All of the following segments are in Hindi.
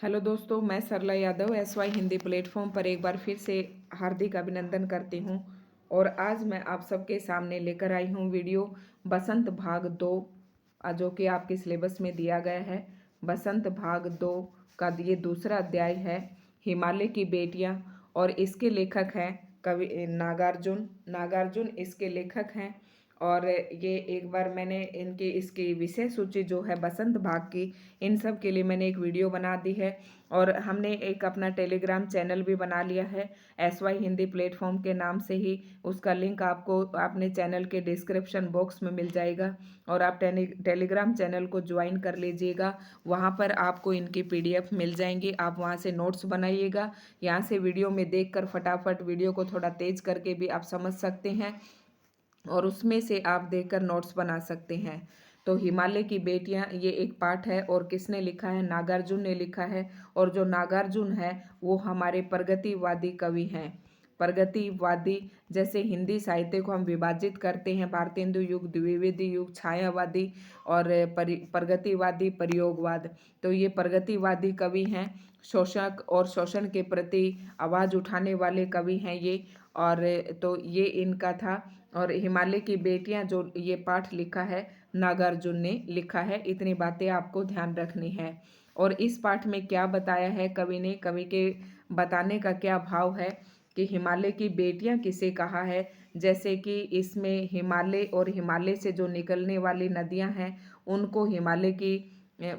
हेलो दोस्तों, मैं सरला यादव SY हिंदी प्लेटफॉर्म पर एक बार फिर से हार्दिक अभिनंदन करती हूँ। और आज मैं आप सबके सामने लेकर आई हूँ वीडियो बसंत भाग 2, जो कि आपके सिलेबस में दिया गया है। बसंत भाग 2 का ये दूसरा अध्याय है, हिमालय की बेटियाँ। और इसके लेखक हैं कवि नागार्जुन। नागार्जुन इसके लेखक हैं। और ये एक बार मैंने इनकी इसकी विषय सूची जो है बसंत भाग की, इन सब के लिए मैंने एक वीडियो बना दी है। और हमने एक अपना टेलीग्राम चैनल भी बना लिया है SY हिंदी प्लेटफॉर्म के नाम से ही। उसका लिंक आपको अपने चैनल के डिस्क्रिप्शन बॉक्स में मिल जाएगा और आप टेलीग्राम चैनल को ज्वाइन कर लीजिएगा। वहाँ पर आपको इनकी PDF मिल जाएंगी, आप वहाँ से नोट्स बनाइएगा। यहाँ से वीडियो में देखकर फटाफट वीडियो को थोड़ा तेज करके भी आप समझ सकते हैं और उसमें से आप देखकर नोट्स बना सकते हैं। तो हिमालय की बेटियां ये एक पाठ है और किसने लिखा है? नागार्जुन ने लिखा है। और जो नागार्जुन है वो हमारे प्रगतिवादी कवि हैं। प्रगतिवादी, जैसे हिंदी साहित्य को हम विभाजित करते हैं भारतेंदु युग, द्विवेदी युग, छायावादी और प्रगतिवादी, प्रयोगवाद। तो ये प्रगतिवादी कवि हैं, शोषक और शोषण के प्रति आवाज़ उठाने वाले कवि हैं ये। और तो ये इनका था। और हिमालय की बेटियां जो ये पाठ लिखा है नागार्जुन ने लिखा है, इतनी बातें आपको ध्यान रखनी है। और इस पाठ में क्या बताया है कवि ने, कवि के बताने का क्या भाव है कि हिमालय की बेटियां किसे कहा है। जैसे कि इसमें हिमालय और हिमालय से जो निकलने वाली नदियां हैं उनको हिमालय की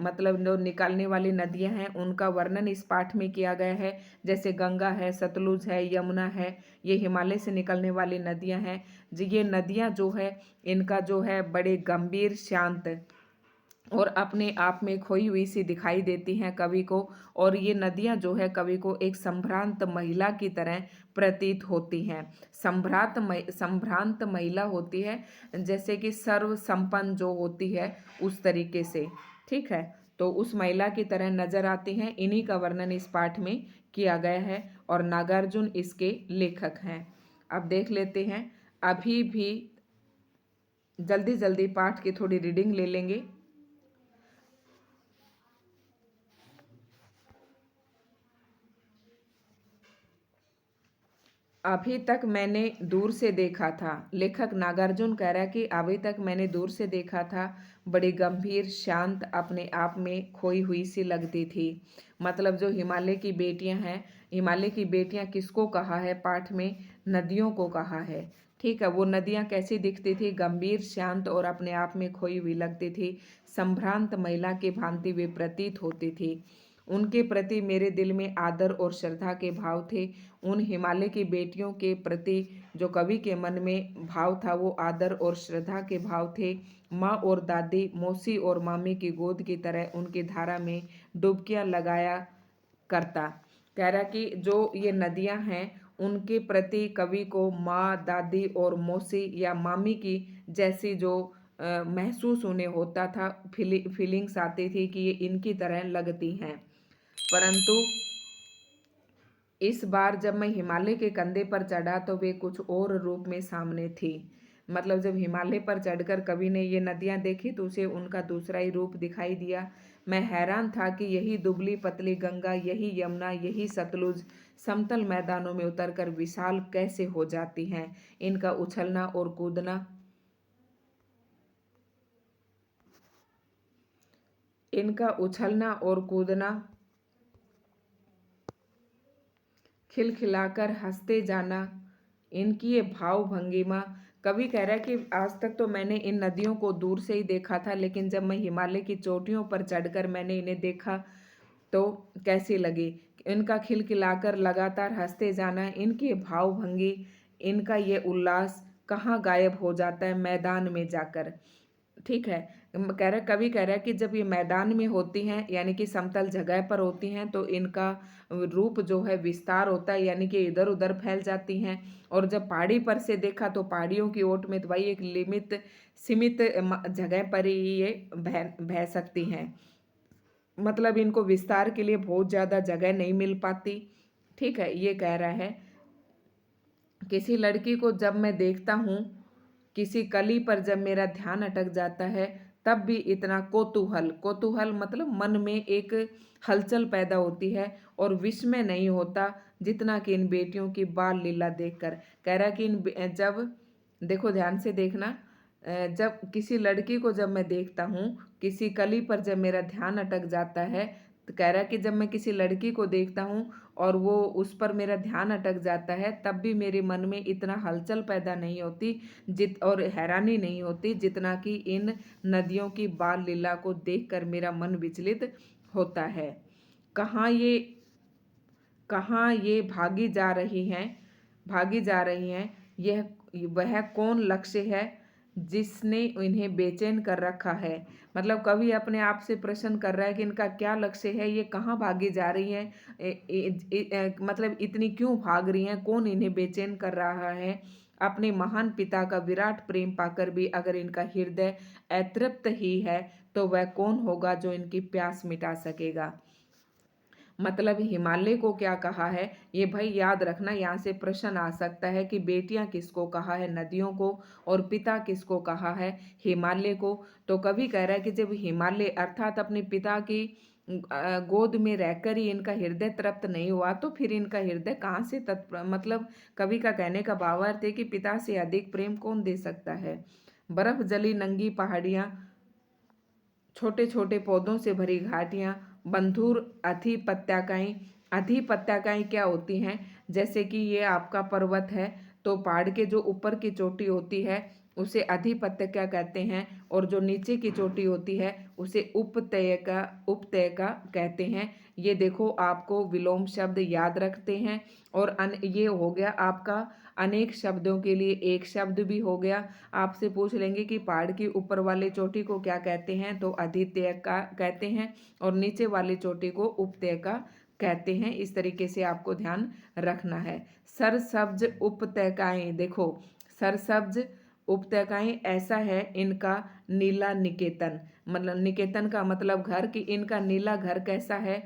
मतलब जो निकालने वाली नदियां हैं उनका वर्णन इस पाठ में किया गया है। जैसे गंगा है, सतलुज है, यमुना है, ये हिमालय से निकलने वाली नदियां हैं। ये नदियां जो है इनका जो है बड़े गंभीर, शांत और अपने आप में खोई हुई सी दिखाई देती हैं कवि को। और ये नदियां जो है कवि को एक संभ्रांत महिला की तरह प्रतीत होती हैं। संभ्रांत महिला होती है, जैसे कि सर्व संपन्न जो होती है उस तरीके से। ठीक है, तो उस महिला की तरह नजर आती हैं। इन्हीं का वर्णन इस पाठ में किया गया है और नागार्जुन इसके लेखक हैं। अब देख लेते हैं। अभी भी जल्दी जल्दी पाठ की थोड़ी रीडिंग ले लेंगे। अभी तक मैंने दूर से देखा था, लेखक नागार्जुन कह रहा है कि अभी तक मैंने दूर से देखा था, बड़ी गंभीर, शांत, अपने आप में खोई हुई सी लगती थी। मतलब जो हिमालय की बेटियां हैं, हिमालय की बेटियां किसको कहा है पाठ में? नदियों को कहा है। ठीक है, वो नदियां कैसी दिखती थी? गंभीर, शांत और अपने आप में खोई हुई लगती थी। संभ्रांत महिला की भांति वे प्रतीत होती थी। उनके प्रति मेरे दिल में आदर और श्रद्धा के भाव थे। उन हिमालय की बेटियों के प्रति जो कवि के मन में भाव था वो आदर और श्रद्धा के भाव थे। माँ और दादी, मौसी और मामी की गोद की तरह उनकी धारा में डुबकियां लगाया करता। कह रहा कि जो ये नदियां हैं उनके प्रति कवि को माँ, दादी और मौसी या मामी की जैसी जो महसूस उन्हें होता था, फीलिंग्स आती थी कि ये इनकी तरह लगती हैं। परंतु इस बार जब मैं हिमालय के कंधे पर चढ़ा तो वे कुछ और रूप में सामने थी। मतलब जब हिमालय पर चढ़कर कवि ने ये नदियां देखी तो उसे उनका दूसरा ही रूप दिखाई दिया। मैं हैरान था कि यही दुबली पतली गंगा, यही यमुना, यही सतलुज समतल मैदानों में उतरकर विशाल कैसे हो जाती हैं। इनका उछलना और कूदना, इनका उछलना और कूदना, खिलखिलाकर हंसते जाना, इनकी ये भाव भंगिमा। कवि कह रहा है कि आज तक तो मैंने इन नदियों को दूर से ही देखा था, लेकिन जब मैं हिमालय की चोटियों पर चढ़कर मैंने इन्हें देखा तो कैसी लगी। इनका खिलखिलाकर लगातार हंसते जाना, इनकी भाव भंगी, इनका ये उल्लास कहाँ गायब हो जाता है मैदान में जाकर। ठीक है, कवि कह रहा है कि जब ये मैदान में होती हैं यानी कि समतल जगह पर होती हैं तो इनका रूप जो है विस्तार होता है, यानी कि इधर उधर फैल जाती हैं। और जब पहाड़ी पर से देखा तो पहाड़ियों की ओट में तो भाई एक सीमित जगह पर ही ये बह सकती हैं। मतलब इनको विस्तार के लिए बहुत ज़्यादा जगह नहीं मिल पाती। ठीक है, ये कह रहा है। किसी लड़की को जब मैं देखता हूँ, किसी कली पर जब मेरा ध्यान अटक जाता है तब भी इतना कौतूहल, कौतूहल मतलब मन में एक हलचल पैदा होती है और विस्मय नहीं होता जितना कि इन बेटियों की बाल लीला देखकर। कह रहा है कि जब देखो ध्यान से देखना, जब किसी लड़की को जब मैं देखता हूँ, किसी कली पर जब मेरा ध्यान अटक जाता है, तो कह रहा है कि जब मैं किसी लड़की को देखता हूँ और वो उस पर मेरा ध्यान अटक जाता है, तब भी मेरे मन में इतना हलचल पैदा नहीं होती और हैरानी नहीं होती जितना कि इन नदियों की बाल लीला को देखकर मेरा मन विचलित होता है। कहाँ ये कहाँ ये भागी जा रही हैं, यह वह कौन लक्ष्य है जिसने इन्हें बेचैन कर रखा है। मतलब कवि अपने आप से प्रश्न कर रहा है कि इनका क्या लक्ष्य है, ये कहाँ भागी जा रही हैं, मतलब इतनी क्यों भाग रही हैं, कौन इन्हें बेचैन कर रहा है। अपने महान पिता का विराट प्रेम पाकर भी अगर इनका हृदय अतृप्त ही है, तो वह कौन होगा जो इनकी प्यास मिटा सकेगा। मतलब हिमालय को क्या कहा है, ये भाई याद रखना, यहाँ से प्रश्न आ सकता है कि बेटियां किसको कहा है, नदियों को, और पिता किसको कहा है, हिमालय को। तो कवि कह रहा है कि जब हिमालय अर्थात अपने पिता की गोद में रहकर ही इनका हृदय तृप्त नहीं हुआ, तो फिर इनका हृदय कहाँ से मतलब कवि का कहने का भावार्थ है कि पिता से अधिक प्रेम कौन दे सकता है। बर्फ जली नंगी पहाड़ियां, छोटे छोटे पौधों से भरी घाटियां, बंधुर अधिपत्याकाएं। अधिपत्याकाएं क्या होती हैं, जैसे कि ये आपका पर्वत है, तो पहाड़ के जो ऊपर की चोटी होती है उसे अधिपत्य कहते हैं, और जो नीचे की चोटी होती है उसे उपत्यका कहते हैं। ये देखो आपको विलोम शब्द याद रखते हैं, और ये हो गया आपका अनेक शब्दों के लिए एक शब्द भी हो गया। आपसे पूछ लेंगे कि पहाड़ की ऊपर वाले चोटी को क्या कहते हैं, तो अधित्यका कहते हैं, और नीचे वाली चोटी को उपत्यका कहते हैं। इस तरीके से आपको ध्यान रखना है। सरसब्ज उपत्यकाएं, देखो सरसब्ज उपत्यकाएं ऐसा है इनका नीला निकेतन, मतलब निकेतन का मतलब घर, कि इनका नीला घर कैसा है।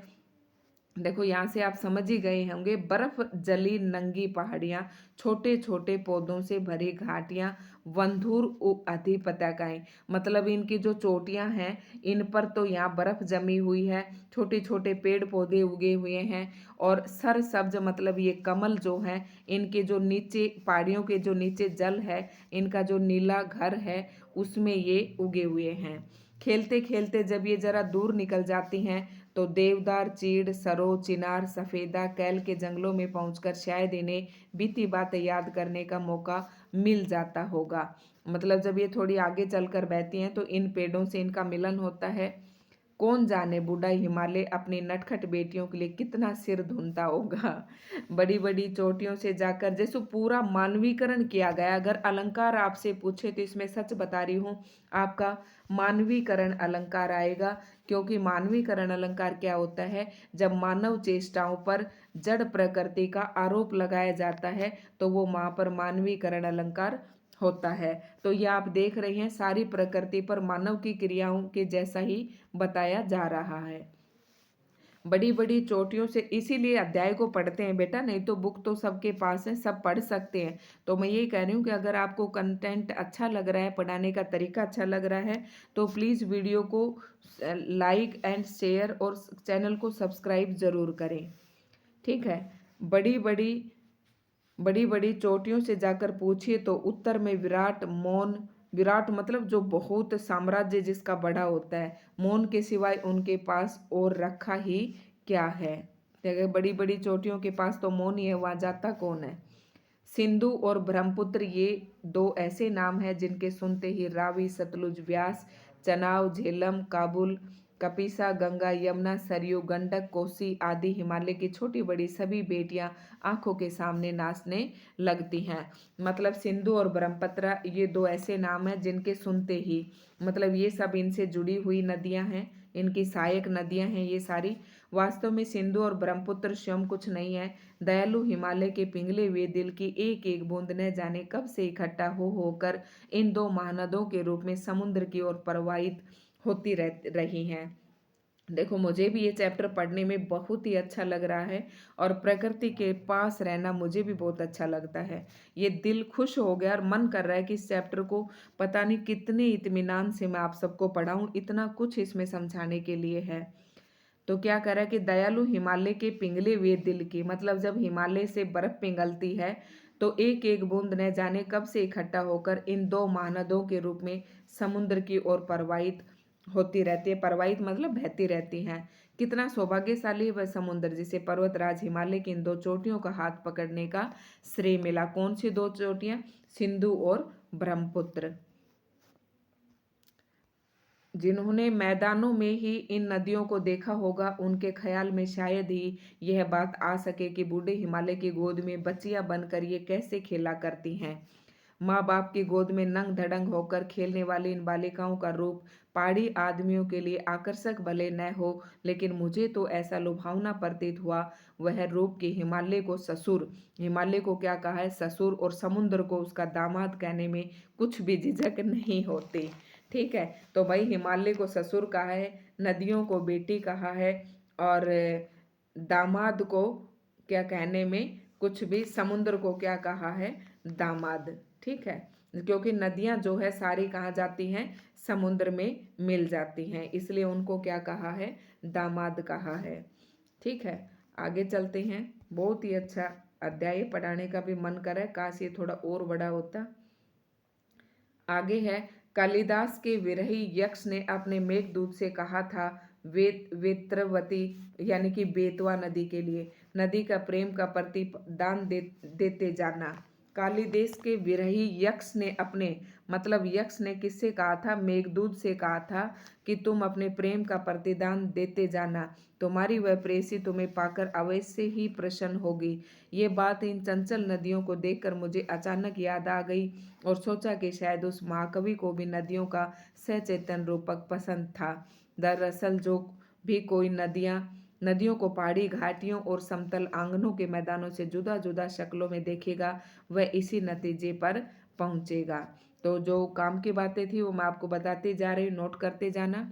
देखो यहाँ से आप समझ ही गए होंगे, बर्फ जली नंगी पहाड़ियाँ, छोटे छोटे पौधों से भरी घाटियाँ, वंधुर अधिपताकाएं, मतलब इनकी जो चोटियाँ हैं इन पर तो यहाँ बर्फ जमी हुई है, छोटे छोटे पेड़ पौधे उगे हुए हैं, और सरसब्ज मतलब ये कमल जो है, इनके जो नीचे पहाड़ियों के जो नीचे जल है, इनका जो नीला घर है उसमें ये उगे हुए हैं। खेलते खेलते जब ये जरा दूर निकल जाती हैं, तो देवदार, चीड़, सरो, चिनार, सफेदा, कैल के जंगलों में पहुंचकर शायद इन्हें बीती बातें याद करने का मौका मिल जाता होगा। मतलब जब ये थोड़ी आगे चलकर बहती हैं तो इन पेड़ों से इनका मिलन होता है। कौन जाने बूढ़ा हिमालय अपनी नटखट बेटियों के लिए कितना सिर धुनता होगा। बड़ी बड़ी चोटियों से जाकर, जैसे पूरा मानवीकरण किया गया। अगर अलंकार आपसे पूछे तो इसमें सच बता रही हूँ, आपका मानवीकरण अलंकार आएगा। क्योंकि मानवीकरण अलंकार क्या होता है, जब मानव चेष्टाओं पर जड़ प्रकृति का आरोप लगाया जाता है तो वो वहाँ पर मानवीकरण अलंकार होता है। तो ये आप देख रहे हैं, सारी प्रकृति पर मानव की क्रियाओं के जैसा ही बताया जा रहा है। बड़ी बड़ी चोटियों से, इसीलिए अध्याय को पढ़ते हैं बेटा, नहीं तो बुक तो सबके पास है, सब पढ़ सकते हैं। तो मैं यही कह रही हूँ कि अगर आपको कंटेंट अच्छा लग रहा है, पढ़ाने का तरीका अच्छा लग रहा है, तो प्लीज़ वीडियो को लाइक एंड शेयर और चैनल को सब्सक्राइब ज़रूर करें। ठीक है। बड़ी बड़ी बड़ी बड़ी चोटियों से जाकर पूछिए तो उत्तर में विराट मौन, विराट मतलब जो बहुत साम्राज्य जिसका बड़ा होता है, मौन के सिवाय उनके पास और रखा ही क्या है। देखिए बड़ी बड़ी चोटियों के पास तो मौन ही है, वहाँ जाता कौन है। सिंधु और ब्रह्मपुत्र ये दो ऐसे नाम हैं जिनके सुनते ही रावी, सतलुज, व्यास, चनाव, झेलम, काबुल, कपिसा, गंगा, यमुना, सरयू, गंडक, कोसी आदि हिमालय की छोटी बड़ी सभी बेटियां आंखों के सामने नाचने लगती हैं। मतलब सिंधु और ब्रह्मपुत्र ये दो ऐसे नाम हैं जिनके सुनते ही, मतलब ये सब इनसे जुड़ी हुई नदियां हैं, इनकी सहायक नदियां हैं ये सारी। वास्तव में सिंधु और ब्रह्मपुत्र स्वयं कुछ नहीं है, दयालु हिमालय के पिघले हुए दिल की एक एक बूंद न जाने कब से इकट्ठा हो होकर इन दो महानदों के रूप में समुद्र की ओर प्रवाहित होती रही हैं। देखो मुझे भी ये चैप्टर पढ़ने में बहुत ही अच्छा लग रहा है और प्रकृति के पास रहना मुझे भी बहुत अच्छा लगता है। ये दिल खुश हो गया और मन कर रहा है कि इस चैप्टर को पता नहीं कितने इत्मीनान से मैं आप सबको पढ़ाऊँ, इतना कुछ इसमें समझाने के लिए है। तो क्या करा कि दयालु हिमालय के पिघले हुए दिल की, मतलब जब हिमालय से बर्फ पिघलती है तो एक एक बूंद न जाने कब से इकट्ठा होकर इन दो महानदों के रूप में समुद्र की ओर प्रवाहित होती रहती है। प्रवाहित मतलब बहती रहती हैं। कितना सौभाग्यशाली है वह समुद्र जिसे पर्वतराज हिमालय की इन दो चोटियों का हाथ पकड़ने का श्रेय मिला। कौन सी दो चोटियां? सिंधु और ब्रह्मपुत्र। जिन्होंने मैदानों में ही इन नदियों को देखा होगा उनके ख्याल में शायद ही यह बात आ सके कि बूढ़े हिमालय की गोद में बच्चियां बनकर ये कैसे खेला करती हैं। माँ बाप की गोद में नंग धड़ंग होकर खेलने वाली इन बालिकाओं का रूप पहाड़ी आदमियों के लिए आकर्षक भले न हो, लेकिन मुझे तो ऐसा लुभावना प्रतीत हुआ। वह रूप कि हिमालय को ससुर, हिमालय को क्या कहा है? ससुर, और समुद्र को उसका दामाद कहने में कुछ भी झिझक नहीं होती। ठीक है, तो भाई हिमालय को ससुर कहा है, नदियों को बेटी कहा है, और दामाद को क्या कहने में कुछ भी, समुद्र को क्या कहा है? दामाद। ठीक है, क्योंकि नदियां जो है सारी कहाँ जाती हैं? समुद्र में मिल जाती हैं, इसलिए उनको क्या कहा है? दामाद कहा है। ठीक है, आगे चलते हैं। बहुत ही अच्छा अध्याय पढ़ाने का भी मन करे, काश ये थोड़ा और बड़ा होता। आगे है, कालिदास के विरही यक्ष ने अपने मेघदूत से कहा था वेत्रवती यानी कि बेतवा नदी के लिए नदी का प्रेम का प्रतिदान देते जाना। कालिदास के विरही यक्ष ने अपने, मतलब यक्ष ने किससे कहा था? मेघदूत से कहा था कि तुम अपने प्रेम का प्रतिदान देते जाना, तुम्हारी वह प्रेयसी तुम्हें पाकर अवश्य ही प्रसन्न होगी। ये बात इन चंचल नदियों को देखकर मुझे अचानक याद आ गई और सोचा कि शायद उस महाकवि को भी नदियों का सचेतन रूपक पसंद था। दरअसल जो भी कोई नदियों को पहाड़ी घाटियों और समतल आंगनों के मैदानों से जुदा जुदा शक्लों में देखेगा, वह इसी नतीजे पर पहुंचेगा। तो जो काम की बातें थी वो मैं आपको बताती जा रही हूँ, नोट करते जाना।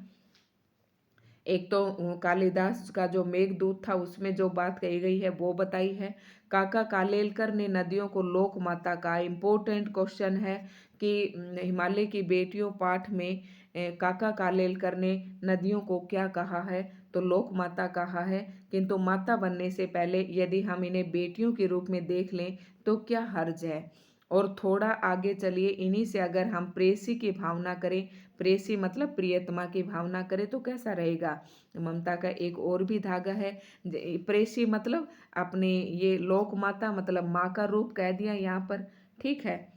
एक तो कालिदास का जो मेघदूत था उसमें जो बात कही गई है वो बताई है। काका कालेलकर ने नदियों को लोक माता का, इम्पोर्टेंट क्वेश्चन है कि हिमालय की बेटियों पाठ में काका कालेलकर ने नदियों को क्या कहा है? तो लोक माता कहा है। किंतु माता बनने से पहले यदि हम इन्हें बेटियों के रूप में देख लें तो क्या हर्ज है? और थोड़ा आगे चलिए, इन्हीं से अगर हम प्रेयसी की भावना करें, प्रेयसी मतलब प्रियतमा की भावना करें तो कैसा रहेगा? ममता का एक और भी धागा है। प्रेयसी मतलब अपने, ये लोक माता मतलब माँ का रूप कह दिया यहाँ पर। ठीक है,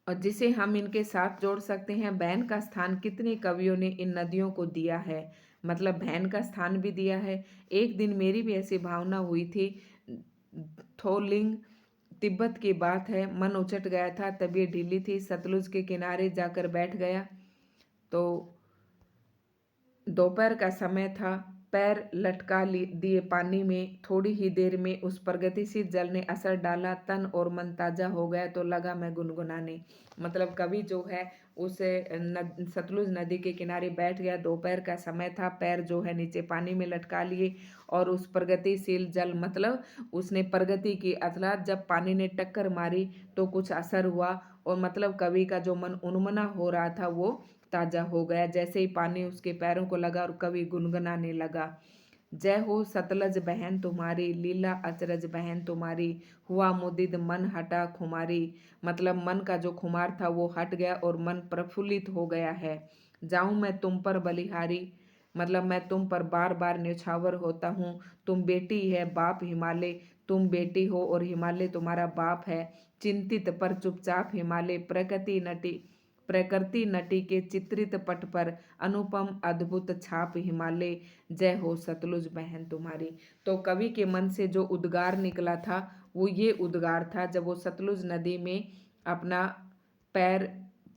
और जिसे हम इनके साथ जोड़ सकते हैं, बहन का स्थान कितने कवियों ने इन नदियों को दिया है, मतलब बहन का स्थान भी दिया है। एक दिन मेरी भी ऐसी भावना हुई थी। थोलिंग तिब्बत की बात है, मन उचट गया था, तबीयत ढीली थी, सतलुज के किनारे जाकर बैठ गया। तो दोपहर का समय था, पैर लटका दिए पानी में, थोड़ी ही देर में उस प्रगतिशील जल ने असर डाला, तन और मन ताजा हो गया तो लगा मैं गुनगुनाने। मतलब कवि जो है उस सतलुज नदी के किनारे बैठ गया, दोपहर का समय था, पैर जो है नीचे पानी में लटका लिए और उस प्रगतिशील जल मतलब उसने प्रगति की, अर्थात जब पानी ने टक्कर मारी तो कुछ असर हुआ और मतलब कवि का जो मन उन्मना हो रहा था वो ताजा हो गया। जैसे ही पानी उसके पैरों को लगा और कवि गुनगुनाने लगा, जय हो सतलज बहन तुम्हारी, लीला अचरज बहन तुम्हारी, हुआ मुदिद मन हटा खुमारी। मतलब मन का जो खुमार था वो हट गया और मन प्रफुल्लित हो गया है। जाऊं मैं तुम पर बलिहारी, मतलब मैं तुम पर बार बार न्यौछावर होता हूँ। तुम बेटी है, बाप हिमालय, तुम बेटी हो और हिमालय तुम्हारा बाप है। चिंतित पर चुपचाप हिमालय, प्रकृति नटी के चित्रित पट पर अनुपम अद्भुत छाप हिमालय, जय हो सतलुज बहन तुम्हारी। तो कवि के मन से जो उद्गार निकला था वो ये उद्गार था जब वो सतलुज नदी में अपना पैर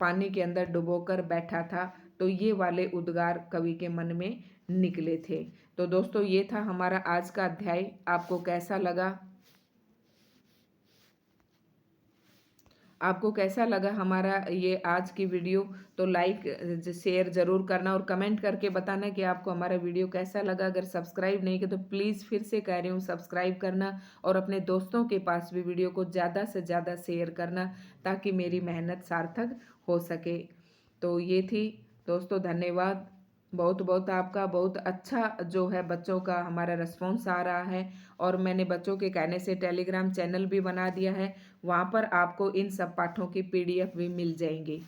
पानी के अंदर डुबोकर बैठा था, तो ये वाले उद्गार कवि के मन में निकले थे। तो दोस्तों ये था हमारा आज का अध्याय, आपको कैसा लगा? आपको कैसा लगा हमारा ये आज की वीडियो, तो लाइक शेयर ज़रूर करना और कमेंट करके बताना कि आपको हमारा वीडियो कैसा लगा। अगर सब्सक्राइब नहीं किया तो प्लीज़ फिर से कह रही हूँ सब्सक्राइब करना और अपने दोस्तों के पास भी वीडियो को ज़्यादा से ज़्यादा शेयर करना, ताकि मेरी मेहनत सार्थक हो सके। तो ये थी दोस्तों, धन्यवाद बहुत बहुत आपका। बहुत अच्छा जो है बच्चों का हमारा रिस्पॉन्स आ रहा है, और मैंने बच्चों के कहने से टेलीग्राम चैनल भी बना दिया है, वहाँ पर आपको इन सब पाठों की PDF भी मिल जाएंगी।